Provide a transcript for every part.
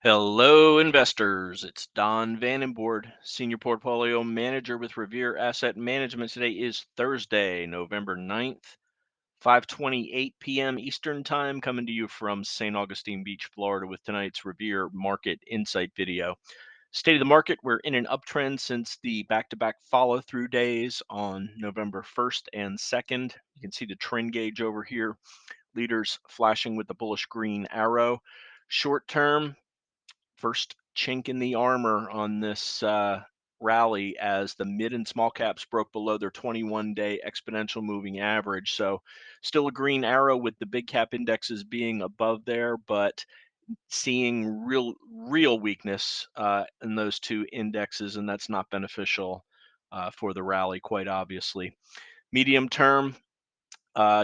Hello, investors. It's Don Vandenbord, Senior Portfolio Manager with Revere Asset Management. Today is Thursday, November 9th, 5:28 p.m. Eastern Time, coming to you from St. Augustine Beach, Florida, with tonight's Revere Market Insight video. State of the market, we're in an uptrend since the back-to-back follow-through days on November 1st and 2nd. You can see the trend gauge over here, leaders flashing with the bullish green arrow. Short term, first chink in the armor on this rally as the mid and small caps broke below their 21-day exponential moving average. So still a green arrow with the big cap indexes being above there, but seeing real weakness in those two indexes, and that's not beneficial for the rally, quite obviously. Medium term,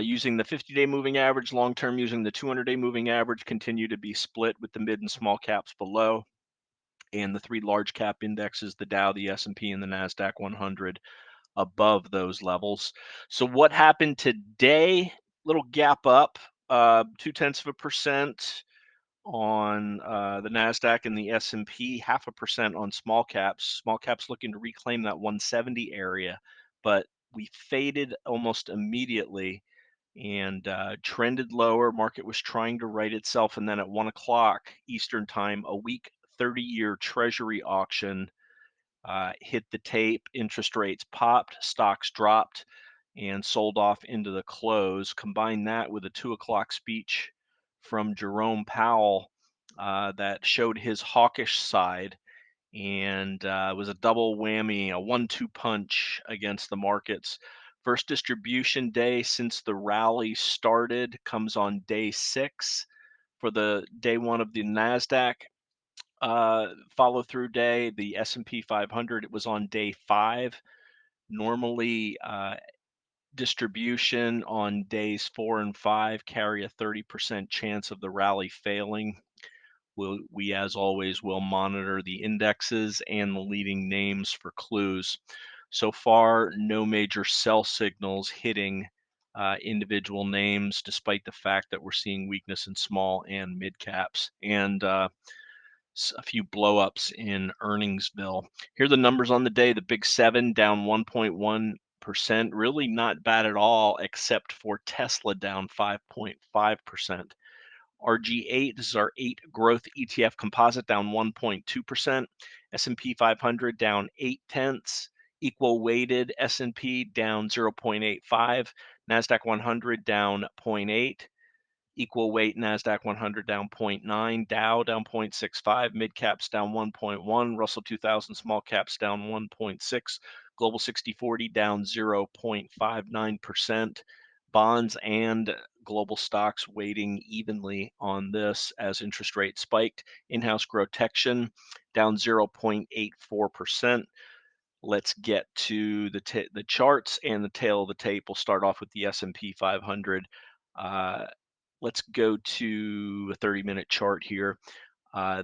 using the 50-day moving average, long term using the 200-day moving average, continue to be split with the mid and small caps below, and the three large cap indexes, the Dow, the S&P, and the Nasdaq 100 above those levels. So what happened today? Little gap up, 0.2% on the Nasdaq and the S&P, 0.5% on small caps. Small caps looking to reclaim that 170 area, but we faded almost immediately and trended lower. Market was trying to right itself, and then at 1 o'clock Eastern time, a week 30-year Treasury auction hit the tape. Interest rates popped, stocks dropped, and sold off into the close. Combine that with a 2 o'clock speech from Jerome Powell that showed his hawkish side, and it was a double whammy, a 1-2 punch against the markets. First distribution day since the rally started comes on day 6 for the day 1 of the Nasdaq follow through day. The S&P 500, it was on day 5. Normally, distribution on days 4 and 5 carry a 30% chance of the rally failing. We, as always, will monitor the indexes and the leading names for clues. So far, no major sell signals hitting individual names, despite the fact that we're seeing weakness in small and mid caps, and a few blowups in Earningsville. Here are the numbers on the day. The Big Seven down 1.1%, really not bad at all, except for Tesla down 5.5%. RG8, this is our 8 growth ETF composite, down 1.2%. S&P 500 down 0.8. Equal weighted S&P down 0.85. Nasdaq 100 down 0.8. Equal weight Nasdaq 100 down 0.9, Dow down 0.65, mid caps down 1.1, Russell 2000 small caps down 1.6, Global 60/40 down 0.59%. Bonds and global stocks weighting evenly on this as interest rates spiked. In-house GROTECTION down 0.84%. Let's get to the charts and the tail of the tape. We'll start off with the S&P 500. Let's go to a 30-minute chart here.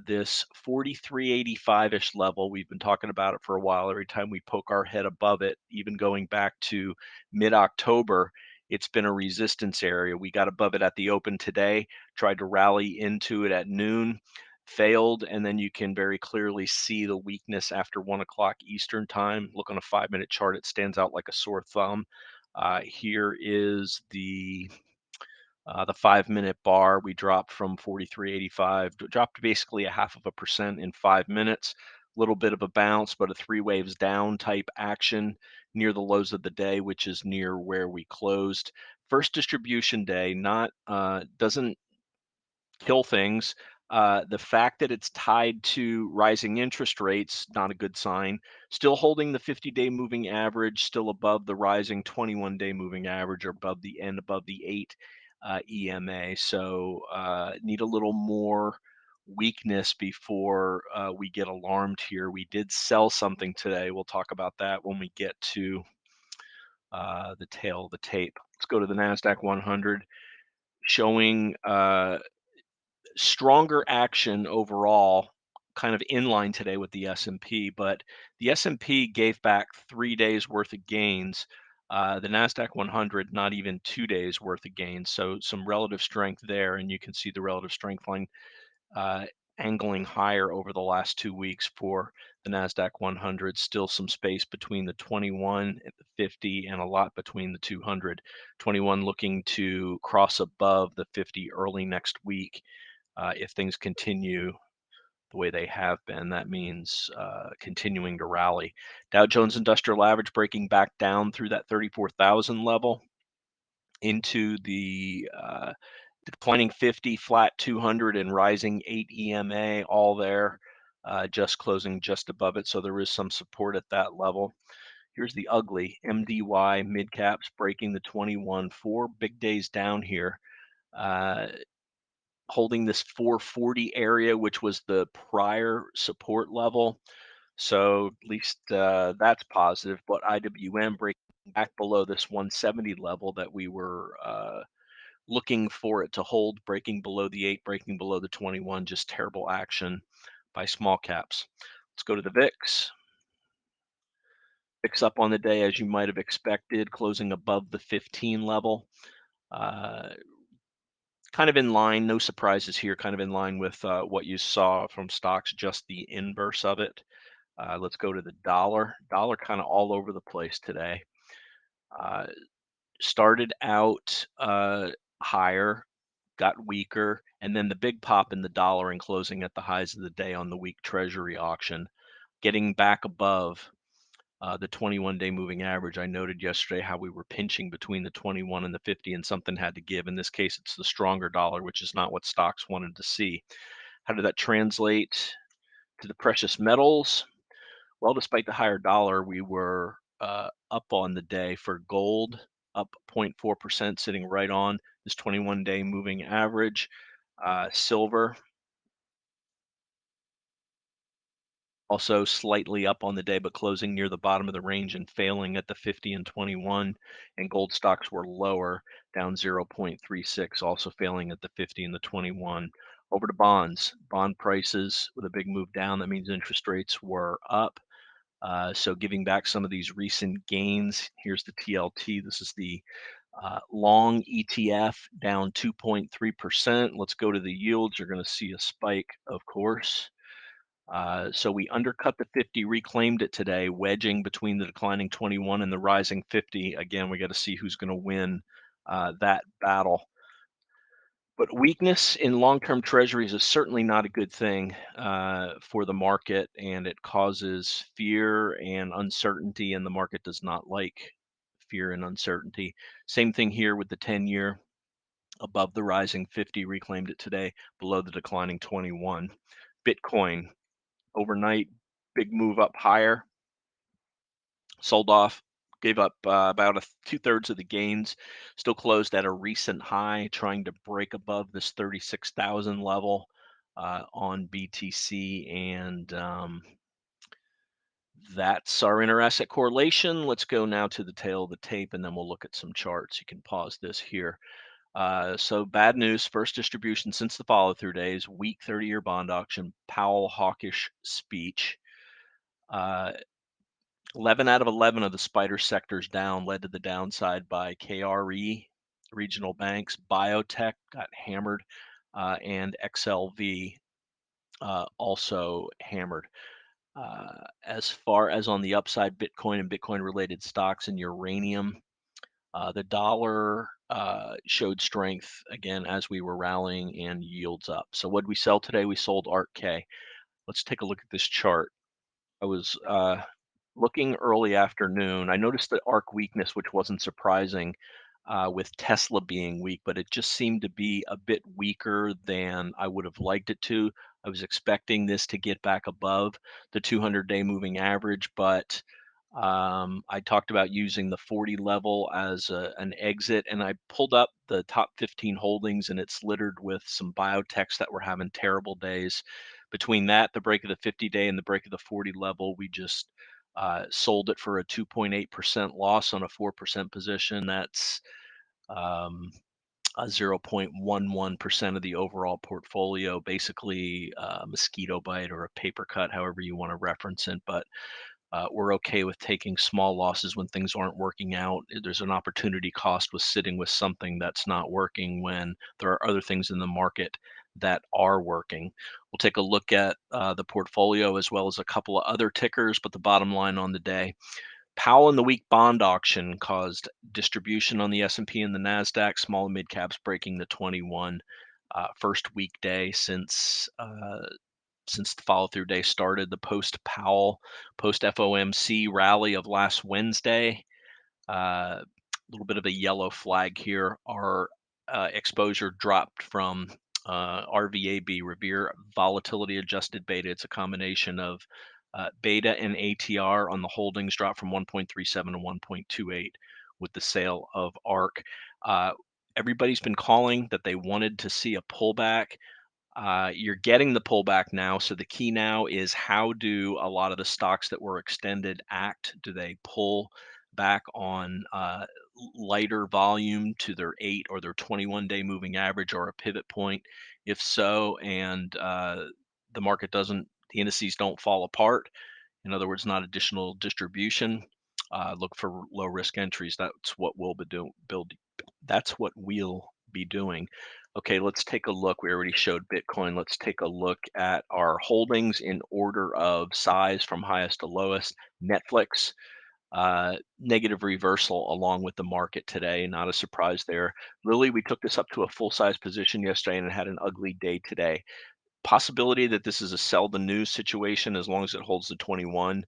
This 43.85-ish level, we've been talking about it for a while. Every time we poke our head above it, even going back to mid-October, it's been a resistance area. We got above it at the open today, tried to rally into it at noon, failed, and then you can very clearly see the weakness after 1 o'clock Eastern time. Look on a 5-minute chart, it stands out like a sore thumb. Here is the 5-minute bar. We dropped from 43.85, dropped basically a 0.5% in 5 minutes. Little bit of a bounce, but a 3 waves down type action near the lows of the day, which is near where we closed. First distribution day, not doesn't kill things. The fact that it's tied to rising interest rates, not a good sign. Still holding the 50-day moving average, still above the rising 21-day moving average, or above the 8 EMA. So need a little more weakness before we get alarmed here. We did sell something today. We'll talk about that when we get to the tail of the tape. Let's go to the NASDAQ 100, showing stronger action overall, kind of in line today with the S&P, but the S&P gave back 3 days worth of gains. The Nasdaq 100, not even 2 days worth of gains. So some relative strength there, and you can see the relative strength line angling higher over the last 2 weeks for the NASDAQ 100. Still some space between the 21 and the 50, and a lot between the 200. 21 looking to cross above the 50 early next week. If things continue the way they have been, that means continuing to rally. Dow Jones Industrial Average breaking back down through that 34,000 level into the declining 50, flat 200, and rising 8 EMA, all there, just closing just above it. So there is some support at that level. Here's the ugly MDY mid caps breaking the 21, 4 big days down here. Holding this 440 area, which was the prior support level. So at least that's positive. But IWM breaking back below this 170 level that we were looking for it to hold, breaking below the 8, breaking below the 21. Just terrible action by small caps. Let's go to the VIX. VIX up on the day as you might have expected, closing above the 15 level. Kind of in line, no surprises here, kind of in line with what you saw from stocks, just the inverse of it. Let's go to the dollar. Dollar kind of all over the place today. Started out higher, got weaker, and then the big pop in the dollar and closing at the highs of the day on the week Treasury auction, getting back above the 21-day moving average. I noted yesterday how we were pinching between the 21 and the 50, and something had to give. In this case, it's the stronger dollar, which is not what stocks wanted to see. How did that translate to the precious metals? Well, despite the higher dollar, we were up on the day for gold, up 0.4%, sitting right on this 21-day moving average. Silver also slightly up on the day, but closing near the bottom of the range and failing at the 50 and 21. And gold stocks were lower, down 0.36, also failing at the 50 and the 21. Over to bonds. Bond prices with a big move down. That means interest rates were up. So giving back some of these recent gains. Here's the TLT. This is the long ETF, down 2.3%. Let's go to the yields. You're going to see a spike, of course. So we undercut the 50, reclaimed it today, wedging between the declining 21 and the rising 50. Again, we got to see who's going to win that battle. But weakness in long-term treasuries is certainly not a good thing for the market, and it causes fear and uncertainty, and the market does not like fear and uncertainty. Same thing here with the 10-year, above the rising 50, reclaimed it today, below the declining 21. Bitcoin, overnight, big move up higher, sold off, gave up about 2/3 of the gains, still closed at a recent high, trying to break above this 36,000 level on BTC. And that's our inter-asset correlation. Let's go now to the tail of the tape, and then we'll look at some charts. You can pause this here. So bad news, first distribution since the follow-through days, weak 30-year bond auction, Powell hawkish speech. 11 out of 11 of the spider sectors down, led to the downside by KRE, regional banks, biotech got hammered, and XLV also hammered. As far as on the upside, Bitcoin and Bitcoin related stocks and uranium, the dollar showed strength again as we were rallying, and yields up. So what did we sell today? We sold ARK-K. Let's take a look at this chart. I was looking early afternoon. I noticed the ARK weakness, which wasn't surprising with Tesla being weak, but it just seemed to be a bit weaker than I would have liked it to. I was expecting this to get back above the 200-day moving average, but I talked about using the 40 level as an exit, and I pulled up the top 15 holdings, and it's littered with some biotechs that were having terrible days. Between that, the break of the 50-day and the break of the 40 level, we just sold it for a 2.8% loss on a 4% position. That's a 0.11% of the overall portfolio, basically a mosquito bite or a paper cut, however you want to reference it. But we're okay with taking small losses when things aren't working out. There's an opportunity cost with sitting with something that's not working when there are other things in the market that are working. We'll take a look at the portfolio as well as a couple of other tickers, but the bottom line on the day, Powell in the week bond auction caused distribution on the S&P and the Nasdaq, small and mid caps breaking the 21 first weekday since the follow through day started. The post Powell, post FOMC rally of last Wednesday, a little bit of a yellow flag here. Our exposure dropped from RVAB, Revere Volatility Adjusted Beta. It's a combination of beta and ATR on the holdings dropped from 1.37 to 1.28 with the sale of ARC. Everybody's been calling that they wanted to see a pullback. You're getting the pullback now. So the key now is, how do a lot of the stocks that were extended act? Do they pull back on lighter volume to their 8 or their 21-day moving average or a pivot point? If so, and the market doesn't, the indices don't fall apart, in other words, not additional distribution, look for low risk entries. That's what we'll be doing. That's what we'll be doing. Okay, let's take a look. We already showed Bitcoin. Let's take a look at our holdings in order of size from highest to lowest. Netflix, negative reversal along with the market today. Not a surprise there. Lilly, we took this up to a full size position yesterday and it had an ugly day today. Possibility that this is a sell the news situation. As long as it holds the 21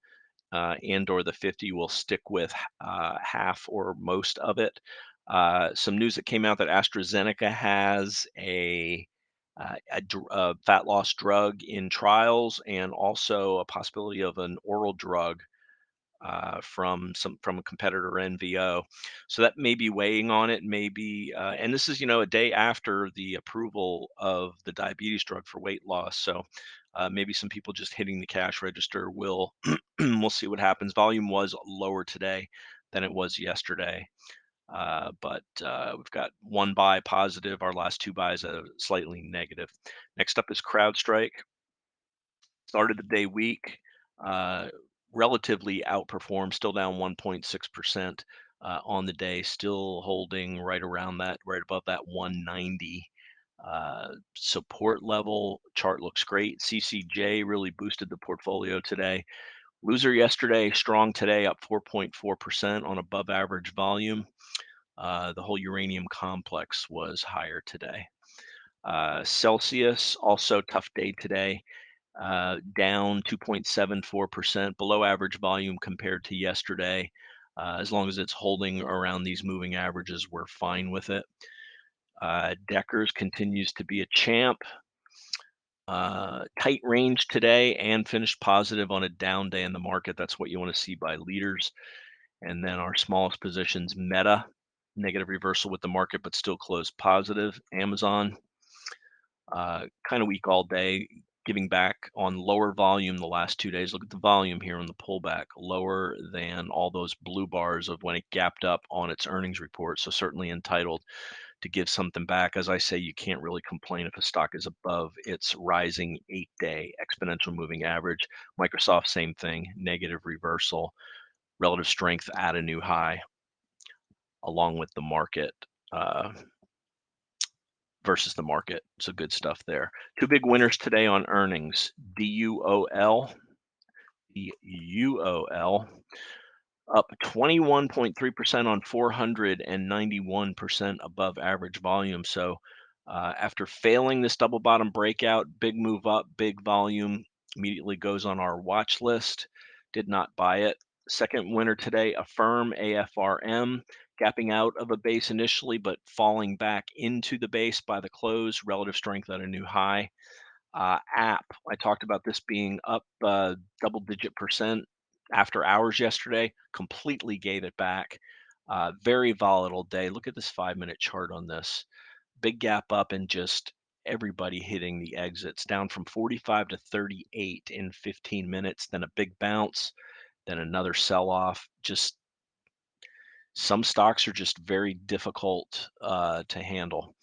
and or the 50, will stick with half or most of it. Some news that came out that AstraZeneca has a fat loss drug in trials, and also a possibility of an oral drug from a competitor NVO. So that may be weighing on it. Maybe, and this is a day after the approval of the diabetes drug for weight loss. So maybe some people just hitting the cash register will. We'll see what happens. Volume was lower today than it was yesterday. But we've got one buy positive. Our last two buys slightly negative. Next up is CrowdStrike. Started the day weak, uh, relatively outperformed, still down 1.6% on the day, still holding right around that, right above that 190 support level. Chart looks great. CCJ really boosted the portfolio today. Loser yesterday, strong today, up 4.4% on above average volume. The whole uranium complex was higher today. Celsius, also tough day today, down 2.74%, below average volume compared to yesterday. As long as it's holding around these moving averages, we're fine with it. Deckers continues to be a champ. Tight range today and finished positive on a down day in the market. That's what you want to see by leaders. And then our smallest positions, Meta, negative reversal with the market, but still closed positive. Amazon, kind of weak all day, giving back on lower volume the last 2 days. Look at the volume here on the pullback, lower than all those blue bars of when it gapped up on its earnings report. So certainly entitled to give something back. As I say, you can't really complain if a stock is above its rising 8-day exponential moving average. Microsoft, same thing, negative reversal, relative strength at a new high, along with the market. Versus the market. So good stuff there. Two big winners today on earnings. DUOL, up 21.3% on 491% above average volume. So after failing this double bottom breakout, big move up, big volume, immediately goes on our watch list. Did not buy it. Second winner today, Affirm, AFRM, gapping out of a base initially, but falling back into the base by the close, relative strength at a new high. App, I talked about this being up double-digit percent after hours yesterday, completely gave it back. Very volatile day. Look at this 5-minute chart on this. Big gap up and just everybody hitting the exits, down from 45 to 38 in 15 minutes, then a big bounce, then another sell-off. Just some stocks are just very difficult to handle.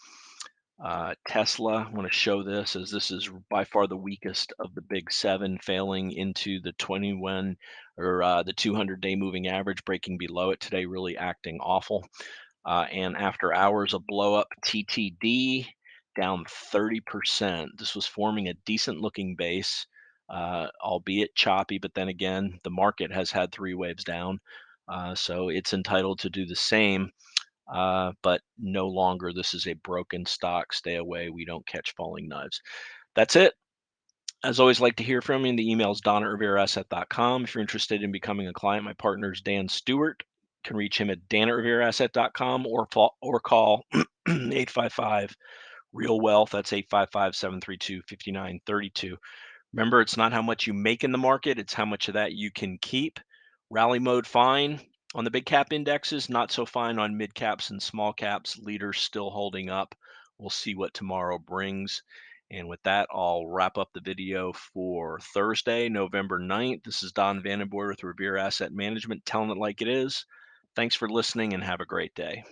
Tesla, I want to show this, as this is by far the weakest of the big seven, failing into the 21 or the 200-day moving average, breaking below it today, really acting awful. And after hours, a blow up. TTD down 30%. This was forming a decent looking base, albeit choppy, but then again, the market has had three waves down. So it's entitled to do the same, but no longer. This is a broken stock. Stay away. We don't catch falling knives. That's it. As always, like to hear from you. The email is don@revereasset.com. If you're interested in becoming a client, my partner is Dan Stewart. You can reach him at dan@revereasset.com or call 855 Real Wealth. That's 855-732-5932. Remember, it's not how much you make in the market, it's how much of that you can keep. Rally mode fine on the big cap indexes, not so fine on mid caps and small caps. Leaders still holding up. We'll see what tomorrow brings. And with that, I'll wrap up the video for Thursday, November 9th. This is Don Vandenbord with Revere Asset Management, telling it like it is. Thanks for listening and have a great day.